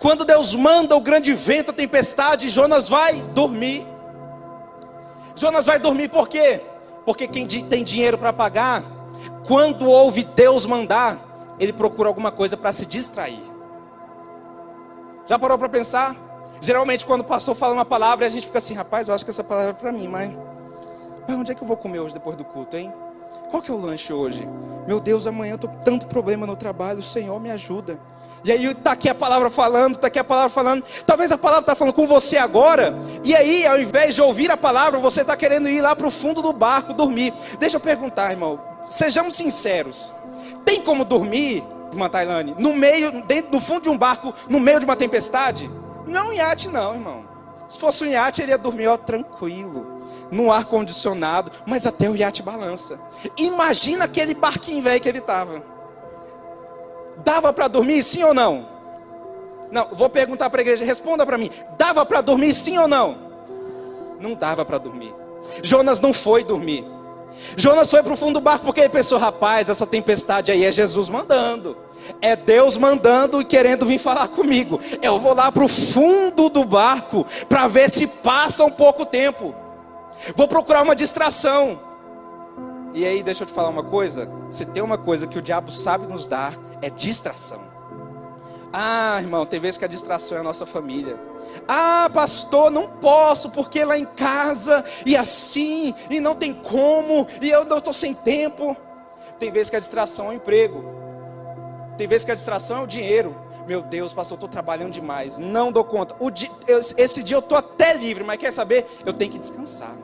Quando Deus manda o grande vento, a tempestade, Jonas vai dormir. Jonas vai dormir por quê? Porque quem tem dinheiro para pagar, quando ouve Deus mandar, ele procura alguma coisa para se distrair. Já parou para pensar? Geralmente quando o pastor fala uma palavra, a gente fica assim: rapaz, eu acho que essa palavra é para mim, mas onde é que eu vou comer hoje depois do culto, hein? Qual que é o lanche hoje? Meu Deus, amanhã eu estou com tanto problema no trabalho, o Senhor me ajuda. E aí está aqui a palavra falando, está aqui a palavra falando. Talvez a palavra está falando com você agora, e aí ao invés de ouvir a palavra, você está querendo ir lá para o fundo do barco, dormir. Deixa eu perguntar, irmão, sejamos sinceros. Tem como dormir, irmã Tailane, no fundo de um barco, no meio de uma tempestade? Não é um iate não, irmão. Se fosse um iate, ele ia dormir tranquilo, no ar condicionado, mas até o iate balança. Imagina aquele barquinho velho que ele estava. Dava para dormir, sim ou não? Não, vou perguntar para a igreja, responda para mim. Dava para dormir, sim ou não? Não dava para dormir. Jonas não foi dormir. Jonas foi para o fundo do barco porque ele pensou: rapaz, essa tempestade aí é Jesus mandando. É Deus mandando e querendo vir falar comigo. Eu vou lá para o fundo do barco para ver se passa um pouco tempo. Vou procurar uma distração. E aí, deixa eu te falar uma coisa. Se tem uma coisa que o diabo sabe nos dar, é distração. Ah, irmão, tem vezes que a distração é a nossa família. Ah, pastor, não posso porque lá em casa e assim, e não tem como, e eu não estou sem tempo. Tem vezes que a distração é o emprego. Tem vezes que a distração é o dinheiro. Meu Deus, pastor, eu estou trabalhando demais, não dou conta. Esse dia eu estou até livre, mas quer saber? Eu tenho que descansar.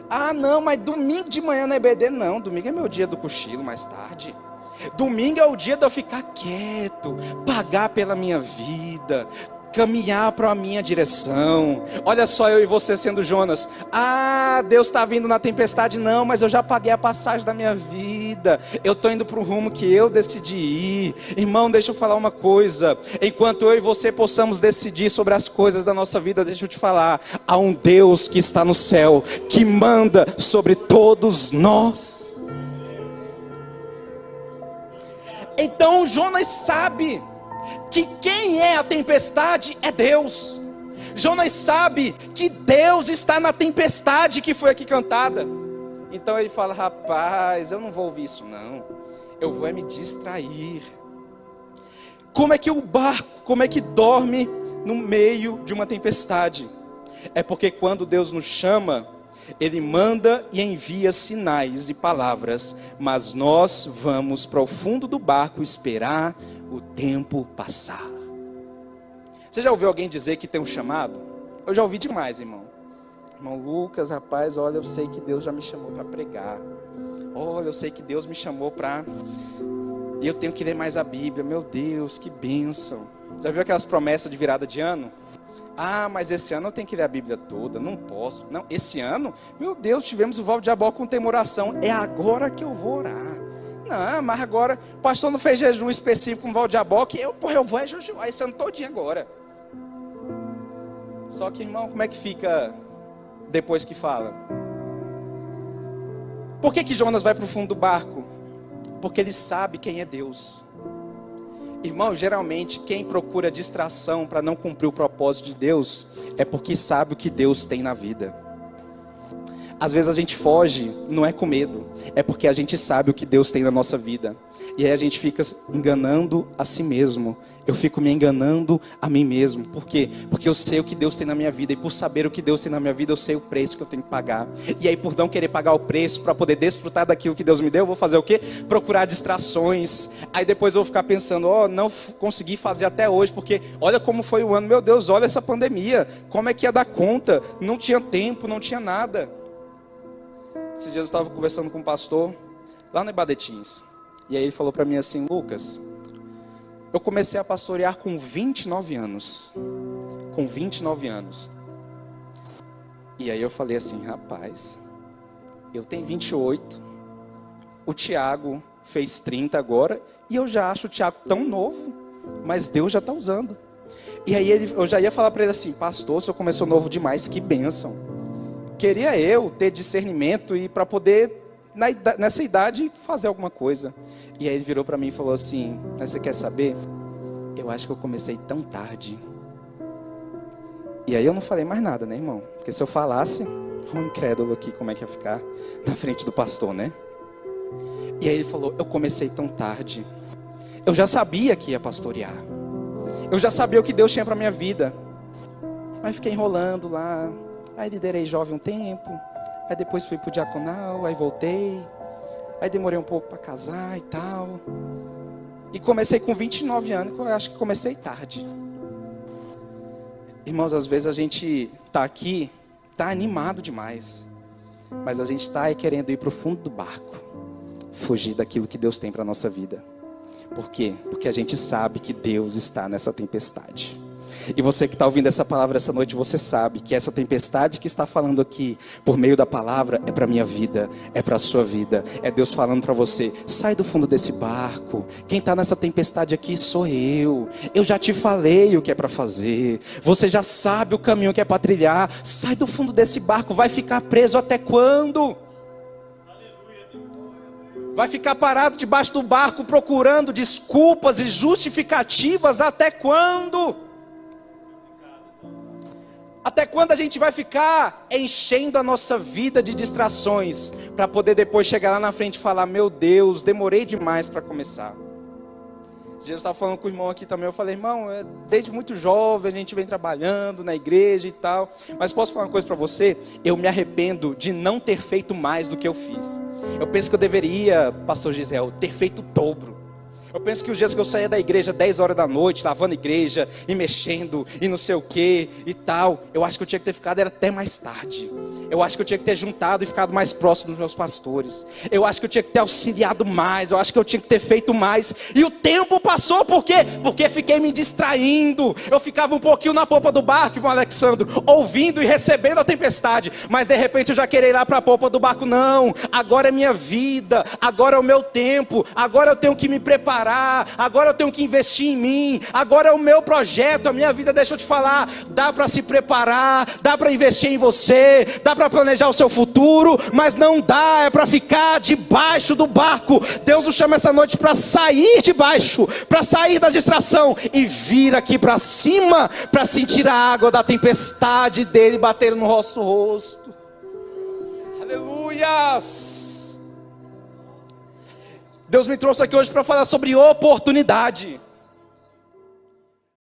Ah, não, mas domingo de manhã não é EBD. Não, domingo é meu dia do cochilo, mais tarde. Domingo é o dia de eu ficar quieto, pagar pela minha vida, caminhar para a minha direção. Olha só eu e você sendo Jonas. Ah, Deus está vindo na tempestade. Não, mas eu já paguei a passagem da minha vida. Eu estou indo para o rumo que eu decidi ir. Irmão, deixa eu falar uma coisa. Enquanto eu e você possamos decidir sobre as coisas da nossa vida, deixa eu te falar. Há um Deus que está no céu, que manda sobre todos nós. Então Jonas sabe que quem é a tempestade é Deus. Jonas sabe que Deus está na tempestade que foi aqui cantada. Então ele fala: rapaz, eu não vou ouvir isso não. Eu vou me distrair. Como é que o barco, como é que dorme no meio de uma tempestade? É porque quando Deus nos chama, Ele manda e envia sinais e palavras, mas nós vamos para o fundo do barco esperar o tempo passar. Você já ouviu alguém dizer que tem um chamado? Eu já ouvi demais, irmão. Irmão Lucas, rapaz, olha, eu sei que Deus já me chamou para pregar. Olha, eu sei que Deus me chamou para... E eu tenho que ler mais a Bíblia. Meu Deus, que bênção. Já viu aquelas promessas de virada de ano? Ah, mas esse ano eu tenho que ler a Bíblia toda, não posso. Não, esse ano, meu Deus, tivemos o Val de Abó com tema oração. É agora que eu vou orar. Não, mas agora, o pastor não fez jejum específico com o Val de Abó, que eu vou jejuar esse ano todinho agora. Só que, irmão, como é que fica depois que fala? Por que Jonas vai para o fundo do barco? Porque ele sabe quem é Deus. Irmão, geralmente quem procura distração para não cumprir o propósito de Deus é porque sabe o que Deus tem na vida. Às vezes a gente foge, não é com medo, é porque a gente sabe o que Deus tem na nossa vida. E aí a gente fica enganando a si mesmo. Eu fico me enganando a mim mesmo. Por quê? Porque eu sei o que Deus tem na minha vida. E por saber o que Deus tem na minha vida, eu sei o preço que eu tenho que pagar. E aí por não querer pagar o preço para poder desfrutar daquilo que Deus me deu, eu vou fazer o quê? Procurar distrações. Aí depois eu vou ficar pensando: não consegui fazer até hoje, porque olha como foi o ano. Meu Deus, olha essa pandemia. Como é que ia dar conta? Não tinha tempo, não tinha nada. Esses dias eu estava conversando com um pastor lá no Ibadetins. E aí ele falou para mim assim: Lucas, eu comecei a pastorear com 29 anos. Com 29 anos. E aí eu falei assim: rapaz, eu tenho 28. O Tiago fez 30 agora. E eu já acho o Tiago tão novo. Mas Deus já está usando. E aí eu já ia falar para ele assim: pastor, o senhor começou novo demais, que bênção. Queria eu ter discernimento e para poder, nessa idade, fazer alguma coisa. E aí ele virou para mim e falou assim: mas você quer saber? Eu acho que eu comecei tão tarde. E aí eu não falei mais nada, né, irmão? Porque se eu falasse, um incrédulo aqui, como é que ia ficar na frente do pastor, né? E aí ele falou, eu comecei tão tarde. Eu já sabia que ia pastorear. Eu já sabia o que Deus tinha para minha vida. Mas fiquei enrolando lá. Aí liderei jovem um tempo. Aí depois fui pro diaconal, aí voltei. Aí demorei um pouco para casar e tal. E comecei com 29 anos, que eu acho que comecei tarde. Irmãos, às vezes a gente tá aqui, tá animado demais. Mas a gente tá aí querendo ir pro fundo do barco. Fugir daquilo que Deus tem para a nossa vida. Por quê? Porque a gente sabe que Deus está nessa tempestade. E você que está ouvindo essa palavra essa noite, você sabe que essa tempestade que está falando aqui, por meio da palavra, é para a minha vida, é para a sua vida. É Deus falando para você, sai do fundo desse barco. Quem está nessa tempestade aqui sou eu. Eu já te falei o que é para fazer. Você já sabe o caminho que é para trilhar. Sai do fundo desse barco, vai ficar preso até quando? Vai ficar parado debaixo do barco procurando desculpas e justificativas até quando? Até quando a gente vai ficar enchendo a nossa vida de distrações para poder depois chegar lá na frente e falar, meu Deus, demorei demais para começar. Esse dia eu estava falando com o irmão aqui também, eu falei, irmão, desde muito jovem a gente vem trabalhando na igreja e tal, mas posso falar uma coisa para você? Eu me arrependo de não ter feito mais do que eu fiz. Eu penso que eu deveria, pastor Gisele, ter feito o dobro. Eu penso que os dias que eu saía da igreja 10 horas da noite, lavando a igreja e mexendo e não sei o que e tal, eu acho que eu tinha que ter ficado era até mais tarde. Eu acho que eu tinha que ter juntado e ficado mais próximo dos meus pastores. Eu acho que eu tinha que ter auxiliado mais. Eu acho que eu tinha que ter feito mais. E o tempo passou, por quê? Porque fiquei me distraindo. Eu ficava um pouquinho na popa do barco, irmão Alexandro, ouvindo e recebendo a tempestade. Mas de repente eu já queria ir lá para a popa do barco. Não, agora é minha vida. Agora é o meu tempo. Agora eu tenho que me preparar. Agora eu tenho que investir em mim. Agora é o meu projeto, a minha vida. Deixa eu te falar, dá para se preparar, dá para investir em você, dá para planejar o seu futuro, mas não dá, é para ficar debaixo do barco. Deus nos chama essa noite para sair de baixo, para sair da distração e vir aqui para cima, para sentir a água da tempestade dele bater no nosso rosto. Aleluias! Deus me trouxe aqui hoje para falar sobre oportunidade.